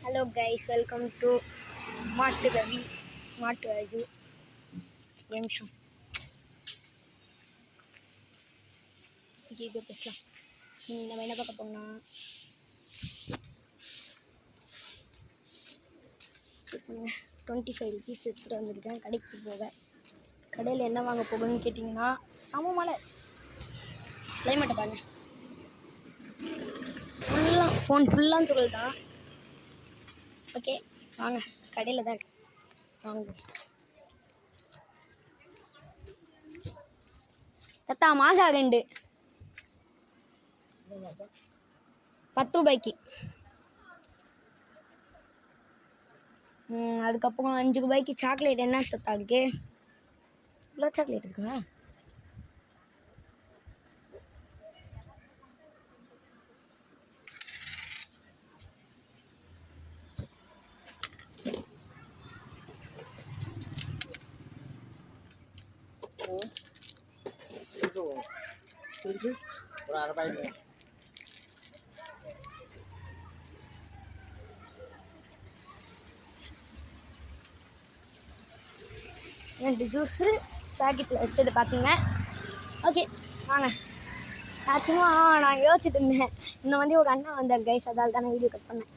Hello guys, welcome to Maatu Ravi, Maatu Raju. நிமிஷம் இது பேசலாம். நம்ம என்ன பார்க்க போனால் 25 rupees எடுத்துகிட்டு வந்திருக்கேன் கடைக்கு போக. கடையில் என்ன வாங்க போகணும்னு கேட்டிங்கன்னா சம மழை கிளைமேட்டை பாருங்க, ஃபோன் ஃபுல்லாக துகள் தான். ஓகே வாங்க கடையில் தான் வாங்குவோம். தத்தா மாசா 2 10 ரூபாய்க்கு. அதுக்கப்புறம் 5 ரூபாய்க்கு சாக்லேட். என்ன தத்தா இருக்கு? இவ்வளோ சாக்லேட் இருக்குங்க. ஒரு அரை பாக்கெட் ரெண்டு ஜூஸு பேக்கெட்டில் வச்சது பார்த்தீங்க. ஓகே வாங்க. சும்மா நான் யோசிச்சுட்டு இருந்தேன், இன்னும் ஒரு அண்ணா வந்தார் கைஸ், அதால் தான் நான் வீடியோ கட் பண்ணேன்.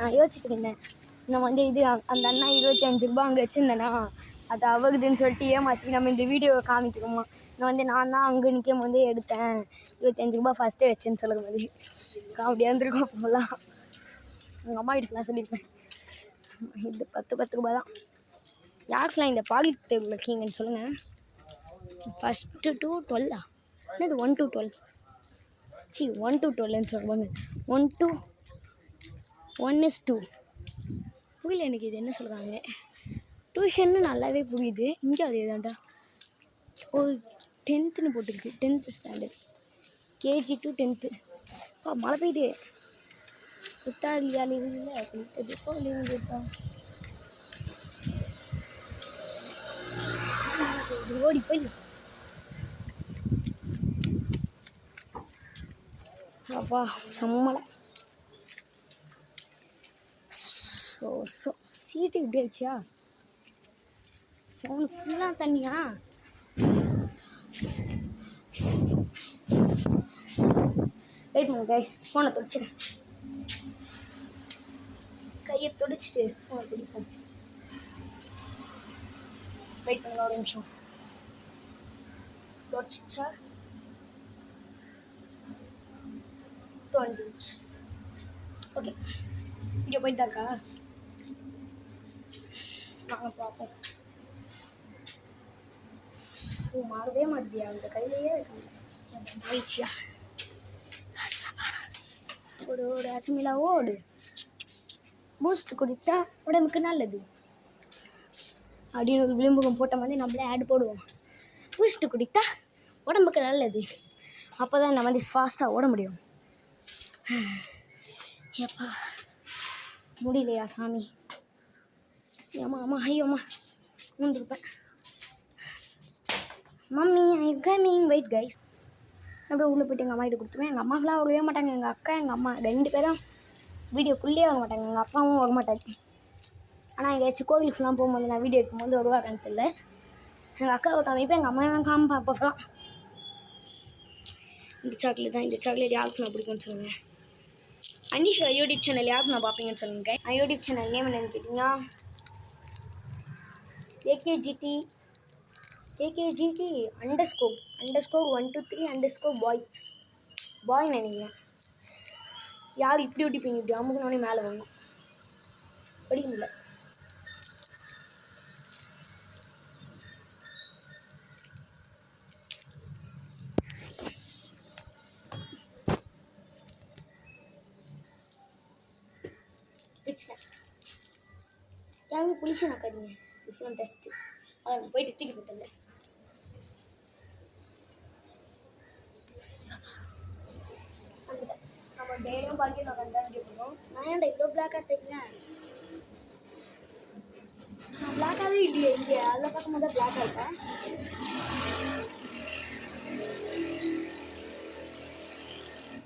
நான் யோசிச்சுட்டு இருந்தேன், இன்னும் இது அந்த அண்ணா 25 ரூபா அங்கே வச்சுருந்தேன்னா அது அவகுதுன்னு சொல்லிட்டு ஏமாற்றி நம்ம இந்த வீடியோவை காமிக்கிறோமா. நான் தான் அங்கே நிற்கும் எடுத்தேன் 25 ரூபா ஃபஸ்ட்டே வச்சேன்னு சொல்லும் போது காமெடியாக இருந்திருக்கும். அப்போலாம் எங்கள் அம்மா வீட்டுக்குலாம் சொல்லியிருப்பேன். இது 10 ரூபா தான். யாருக்கெல்லாம் இந்த பாக்கெட் டேபிள் இருக்கீங்கன்னு சொல்லுங்கள். ஃபஸ்ட்டு to 12 என்னது 1 to 12 1 to 12ன்னு சொல்லுவாங்க. 1:1 புரியல எனக்கு இது என்ன சொல்கிறாங்க. டியூஷன்னு நல்லாவே புரியுது. இங்கே அதே தான்டா. ஓ 10th போட்டுருக்கு. 10th standard KG to 10th. மழை பெய்யுது. புத்தாகியா லீவுல குளித்தது இப்போ லீவு கேட்டா ஓடி போய் அப்பா செம்மலை. சீட்டு இப்படி ஆயிடுச்சியா? ஃபோன் ஃபுல்லாக தண்ணியா? வெயிட் பண்ணுங்க கைஸ், ஃபோனை துடைச்சிடுறேன். கையை துடைச்சிட்டு ஃபோனை பிடிப்போம். வெயிட் பண்ணுங்க ஒரு நிமிஷம். துடைச்சிச்சா? துடைஞ்சிருச்சு. ஓகே வீடியோ போயிட்டாக்கா வாங்க பார்ப்போம். மாறவே மாட்டேதியா அந்த கையிலேயே ஆயிடுச்சியா? ஓடு ஓடு அச்சுமிலா ஓடு. பூஸ்ட் குடித்தா உடம்புக்கு நல்லது அப்படின்னு ஒரு விளிம்புகம் போட்ட மாதிரி நம்மளே ஆட் போடுவோம். பூஸ்ட் குடித்தா உடம்புக்கு நல்லது. அப்போ தான் நம்ம ஃபாஸ்ட்டாக ஓட முடியும். ஏப்பா முடியலையா சாமி? ஏம்மா அம்மா ஐயோம்மா மூந்துருப்பேன். Mummy I coming wait guys. அப்படியே உள்ளே போய்ட்டு எங்கள் அம்மா கிட்ட கொடுத்துருவேன். எங்கள் அம்மாக்கெலாம் வரவே மாட்டாங்க. எங்கள் அக்கா எங்கள் அம்மா 2 பேரும் வீடியோக்குள்ளேயே வர மாட்டாங்க. எங்கள் அப்பாவும் வர மாட்டாங்க. ஆனால் எங்கேயாச்சும் கோவிலுக்குலாம் போகும்போது நான் வீடியோ எடுக்கும்போது வருவாங்கன்னு தெரியல. எங்கள் அக்காவை காமிப்பேன், எங்கள் அம்மா காமிப்பேன். அப்போலாம் இந்த சாக்லேட் தான். இந்த சாக்லேட் யாருக்கு நான் பிடிக்கும்னு சொல்லுங்கள். அனிஷா யூடியூப் சேனல் யாருக்கு நான் பார்ப்பீங்கன்னு சொல்லுங்க. யூடியூப் சேனல் நேம் என்னன்னு கேட்டிங்கன்னா AKGT _123_ பாய் நினைக்கிறேன். யார் இப்படி ஓட்டிப்பீங்க? இப்படி அமுக்குனோடனே மேலே வரணும். படிக்க முடியல. யாருமே புளிச்சு நக்காதீங்க. டிஃப்ரெண்ட் டெஸ்ட்டு அதை நான் போயிட்டு தூக்கி போட்டேன். நம்ம டெய்லியும் பாக்கெட் உட்காந்து போகிறோம். நான் ஏன்டா இவ்வளோ பிளாக்காக தைக்கிறேன்? நான் பிளாக்காகவே இல்லையே. இங்கே அதில் பார்க்கும்போது தான் பிளாக்காக இருப்பேன்.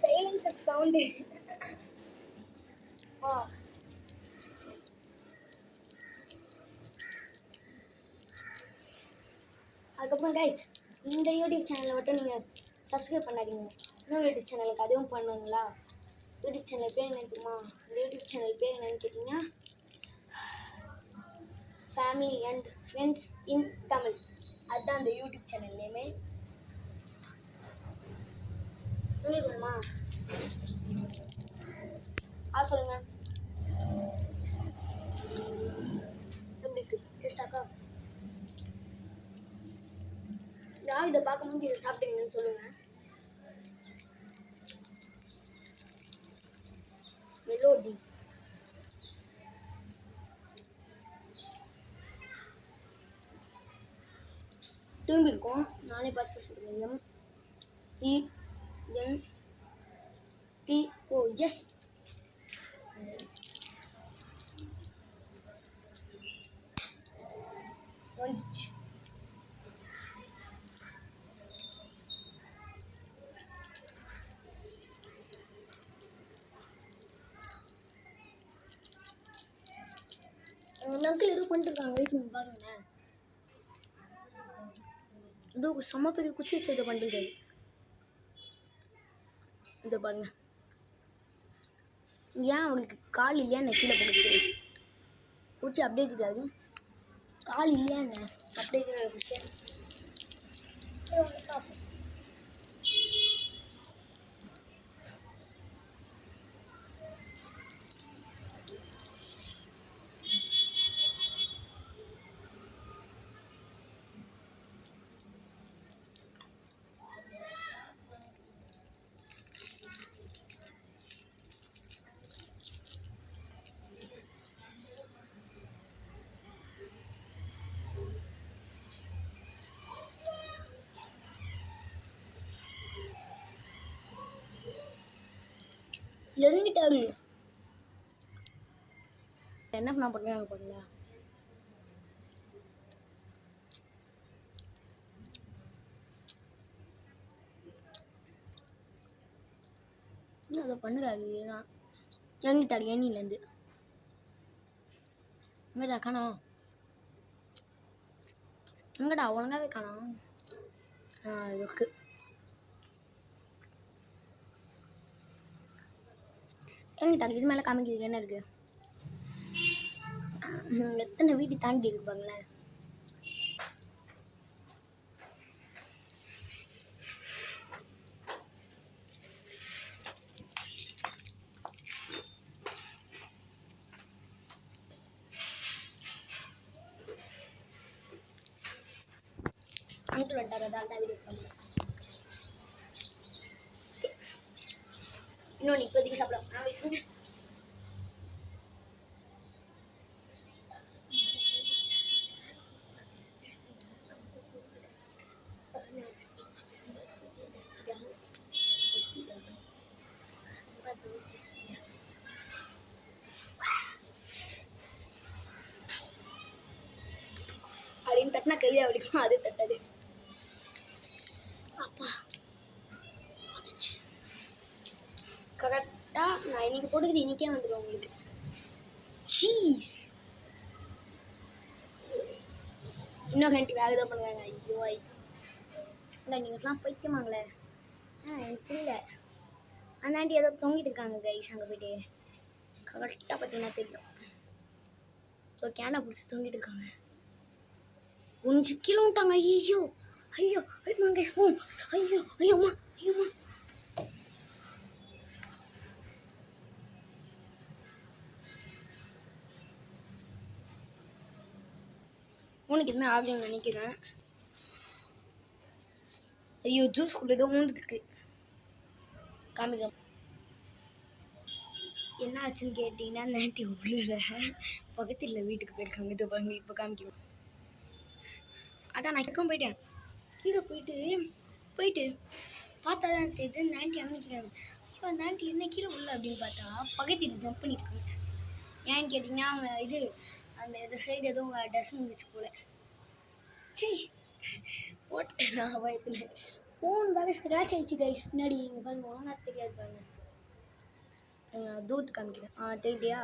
சைலன்சர் சவுண்டு அதுக்கப்புறம் கைஸ், இந்த யூடியூப் சேனலை மட்டும் நீங்கள் சப்ஸ்கிரைப் பண்ணாதீங்க. இன்னும் யூடியூப் சேனலுக்கு அதுவும் பண்ணுங்களா? யூடியூப் சேனல் பேர் என்ன தெரியுமா? இந்த யூடியூப் சேனல் பேர் என்னன்னு கேட்டிங்கன்னா, family and friends in Tamil. அதுதான் அந்த யூடியூப் சேனல் நேமே. உங்களுக்கு வேணுமா? சொல்லுங்கள். எப்படி இருக்கு? டேஸ்டாக்கா? யார் இதை பார்க்கும்போது இதை சாப்பிட்டீங்கன்னு சொல்லுங்கள். மெலோடி திரும்பி இருக்கும். நானே பார்த்து சொல்லுவேன். MTNTO. எஸ், வந்துச்சு. அங்கிள் எதுவும் பண்ணிட்டுருக்காங்க. வெயிட் பாருங்களேன். ஏதோ செம்ம பெரிய குச்சி வச்சு இதை பண்ணிருக்காரு. இதை பாருங்க. ஏன் அவங்களுக்கு கால் இல்லையா என்ன கீழே போடுது? குச்சி அப்படியே இருக்காது. கால் இல்லையா என்ன அப்படியே இருக்கிற குச்சி. எங்கிட்டாரு என்ன நான் பண்ணுவேன் பாருங்களா. இன்னும் அதை பண்ணுறாரு. எங்கிட்டாரு எண்ணிலேருந்து எங்கடா காணோம்? எங்கடா ஒழுங்காவே காணோம். இதுக்கு எங்கிட்ட இது மேலே காமிக்கிறது என்ன இருக்கு? எத்தனை வீட்டு தாண்டி இருக்கு பாருங்களேன். அங்கிள் வந்துட்டார். அதால் தான் வீடியோ பண்ணல. இன்னொன்று இப்போதைக்கு சாப்பிடலாம். நான் வெயிட் பண்ணேன். அப்படின்னு தட்டினா கையை வலிக்கும். அது தட்டாது. அப்பா கரெக்டாக நான் இன்னைக்கு போட்டுக்கிட்டு இன்னைக்கே வந்துடும் உங்களுக்கு. சீஸ் இன்னும் கண்டி வேக தான் பண்ணுவாங்க. ஐயோ இல்லை நீங்கள்லாம் பைத்தியமாங்களே. எனக்கு புரியல. அந்த ஆண்டி ஏதோ தொங்கிட்டு இருக்காங்க கைஸ். அங்கே போயிட்டு கரெக்டாக பார்த்தீங்கன்னா தெரியும். ஸோ கேனை பிடிச்சி தொங்கிட்டு இருக்காங்க. 1 கிலோ விட்டாங்க. ஐயோ ஐயோ வெயிட் கைஸ் போம். ஐயோ ஐயோம்மா ஐயோம்மா. ஃபோனுக்கு எதுவுமே ஆகலன்னு நினைக்கிறேன். ஐயோ ஜூஸ் குள்ள ஏதோ ஊந்துருக்கு. காமிக்க என்ன ஆச்சுன்னு கேட்டிங்கன்னா, அந்த ஆண்டி உள்ள பக்கத்தில் வீட்டுக்கு போயிருக்காங்க. இது பாருங்க இப்போ காமிக்கணும். அதான் நான் கேட்கவும் போயிட்டேன். கீழே போயிட்டு பார்த்தா தான் தெரியுது அந்த ஆண்டி அமைக்கிறாங்க. இப்போ அந்த ஆண்டி என்ன கீழே உள்ள அப்படின்னு பார்த்தா பக்கத்தில் ஜம்ப் பண்ணியிருக்காங்க. ஏன்னு கேட்டிங்கன்னா அவங்க இது அந்த இந்த சைடு எதுவும் டஸ்ட் வந்துச்சு போல. சரி ஓட்டேன் நான் பயத்தில். ஃபோன் வேறு ஸ்க்ராட்ச் ஆகிடுச்சு கைஸ். பின்னாடி இங்கே பாருங்க ஒழுங்காக தெரியாது பாருங்க. தூத் காமிக்கிறேன் தெரியுதியா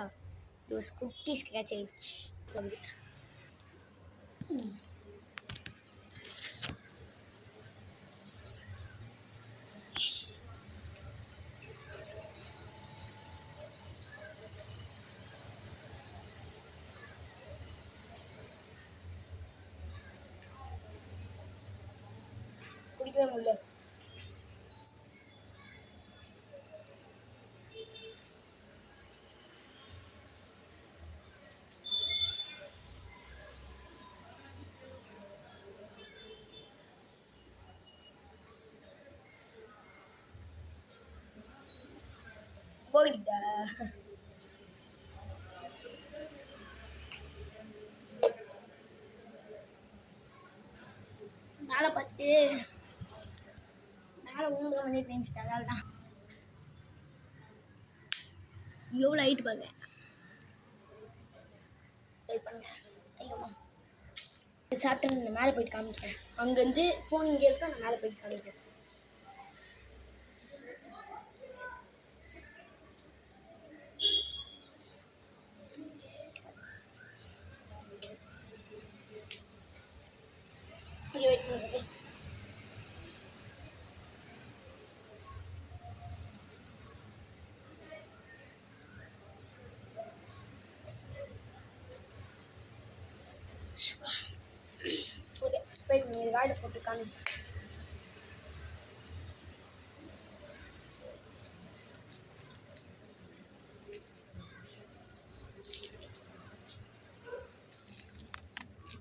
இது குட்டி ஸ்க்ராட்ச் ஆயிடுச்சு வருது. குடிக்கவே முடியல. போயிட்டா மேலே பார்த்து மேலே ஊங்க வந்து தெரிஞ்சுட்டு அதால் தான் எவ்வளோ ஹைட்டு பார்க்குறேன். ட்ரை பண்ணேன். ஐயோம்மா சாப்பிட்டு மேலே போயிட்டு காமிக்கிறேன். அங்கேருந்து ஃபோன் இங்கே இருக்கா, நான் மேலே போயிட்டு காமிக்கிறேன். இங்கே வெயிட் பண்ணுறேன். ஓகே போய் நீ வாயில் போட்டு காமி.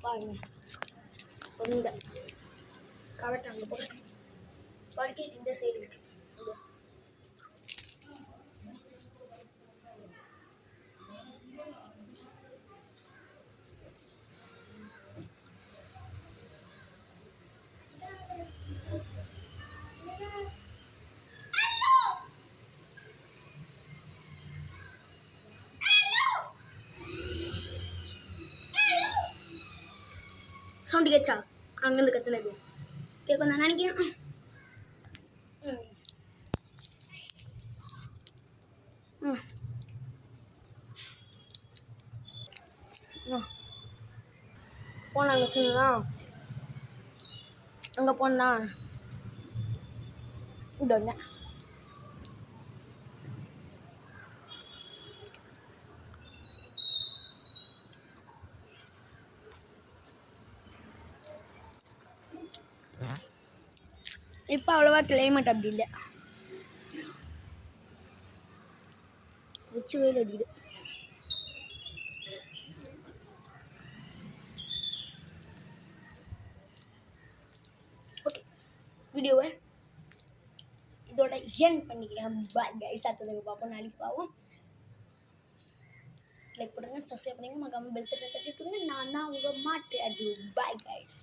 பாருங்க ரொம்ப கவட்டை அங்கே போட்டு பல்கேட் இந்த சைடு இருக்கு. சவுண்டு கேட்சா அங்கேருந்து கத்துனது கேட்கும் நான் நினைக்கிறேன். ஃபோன் அங்கே வச்சுருந்தா அங்கே போனா இது ஒன்று இப்போ அவ்வளோவா கிளைமேட் அப்படி இல்லை. உச்சி வெயில் அடிக்குது. ஓகே வீடியோவை இதோட என் பண்ணிக்கிறேன். Bye guys. அடுத்ததுக்கு பார்ப்போம், நாளைக்கு பார்ப்போம். லைக் பண்ணுங்க, சப்ஸ்கிரைப் பண்ணுங்க, மறக்காம பெல் பட்டனை தட்டி விட்டுருங்க. நான் தான் உங்கள் மாட்டு அஜு. Bye guys.